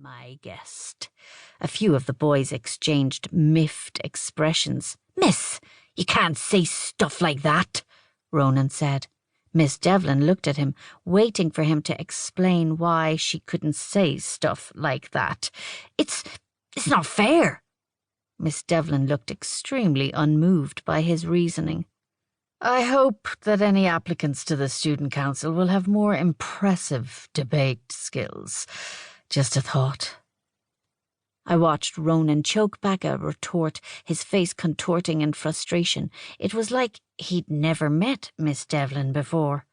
my guest. A few of the boys exchanged miffed expressions. "Miss, you can't say stuff like that," Ronan said. Miss Devlin looked at him, waiting for him to explain why she couldn't say stuff like that. It's not fair." Miss Devlin looked extremely unmoved by his reasoning. "I hope that any applicants to the student council will have more impressive debate skills. Just a thought." I watched Ronan choke back a retort, his face contorting in frustration. It was like he'd never met Miss Devlin before.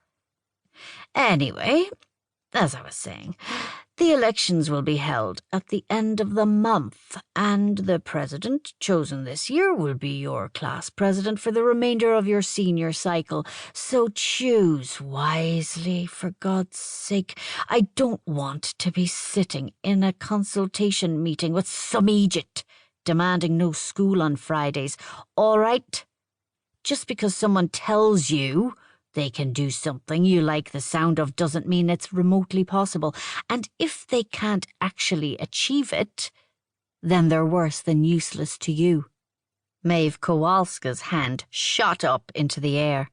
"Anyway, as I was saying, the elections will be held at the end of the month, and the president chosen this year will be your class president for the remainder of your senior cycle. So choose wisely, for God's sake. I don't want to be sitting in a consultation meeting with some Egypt demanding no school on Fridays, all right? Just because someone tells you they can do something you like the sound of doesn't mean it's remotely possible. And if they can't actually achieve it, then they're worse than useless to you." Meabh Kowalska's hand shot up into the air.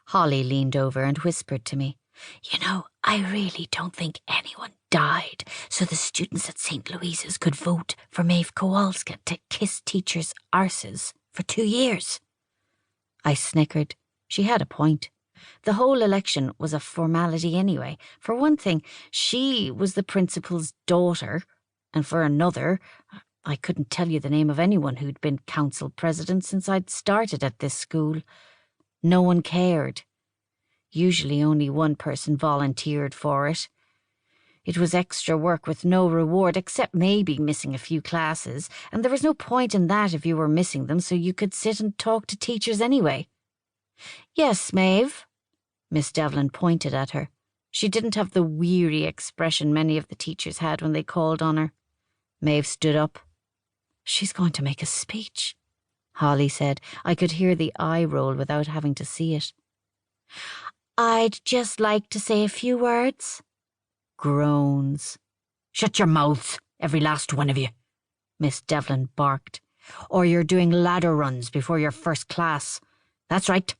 Holly leaned over and whispered to me, "You know, I really don't think anyone died so the students at St. Louise's could vote for Meabh Kowalska to kiss teachers' arses for 2 years." I snickered. She had a point. The whole election was a formality anyway. For one thing, she was the principal's daughter, and for another, I couldn't tell you the name of anyone who'd been council president since I'd started at this school. No one cared. Usually only one person volunteered for it. It was extra work with no reward except maybe missing a few classes, and there was no point in that if you were missing them, so you could sit and talk to teachers anyway. "Yes, Meabh." Miss Devlin pointed at her. She didn't have the weary expression many of the teachers had when they called on her. Meabh stood up. "She's going to make a speech," Holly said. I could hear the eye roll without having to see it. "I'd just like to say a few words." Groans. "Shut your mouths, every last one of you," Miss Devlin barked. "Or you're doing ladder runs before your first class. That's right.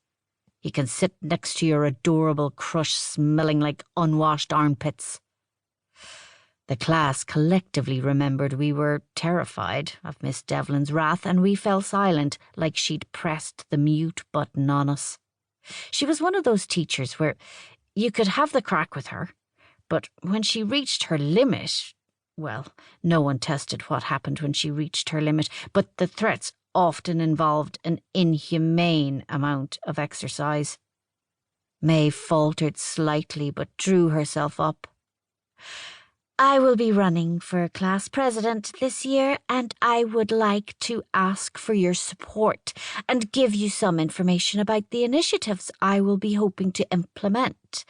You can sit next to your adorable crush smelling like unwashed armpits." The class collectively remembered we were terrified of Miss Devlin's wrath, and we fell silent like she'd pressed the mute button on us. She was one of those teachers where you could have the crack with her, but when she reached her limit, well, no one tested what happened when she reached her limit, but the threats often involved an inhumane amount of exercise. Meabh faltered slightly but drew herself up. "I will be running for class president this year, and I would like to ask for your support and give you some information about the initiatives I will be hoping to implement.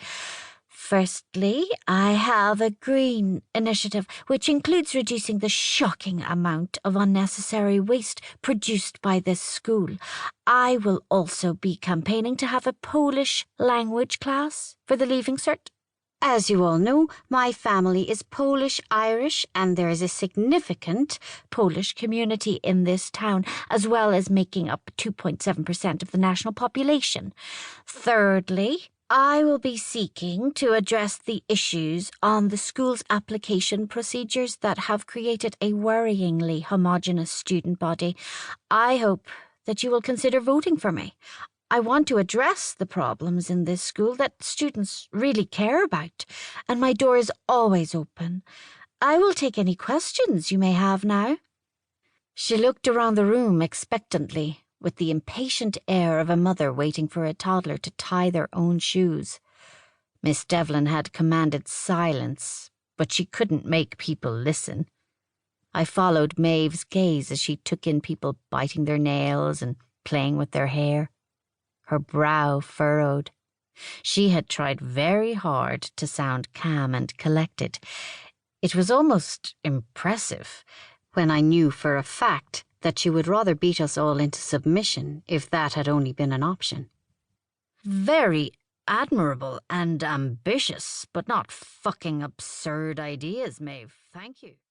Firstly, I have a green initiative, which includes reducing the shocking amount of unnecessary waste produced by this school. I will also be campaigning to have a Polish language class for the Leaving Cert. As you all know, my family is Polish-Irish, and there is a significant Polish community in this town, as well as making up 2.7% of the national population. Thirdly, I will be seeking to address the issues on the school's application procedures that have created a worryingly homogenous student body. I hope that you will consider voting for me. I want to address the problems in this school that students really care about, and my door is always open. I will take any questions you may have now." She looked around the room expectantly, with the impatient air of a mother waiting for a toddler to tie their own shoes. Miss Devlin had commanded silence, but she couldn't make people listen. I followed Maeve's gaze as she took in people biting their nails and playing with their hair. Her brow furrowed. She had tried very hard to sound calm and collected. It was almost impressive when I knew for a fact that she would rather beat us all into submission if that had only been an option. "Very admirable and ambitious, but not fucking absurd ideas, Meabh. Thank you."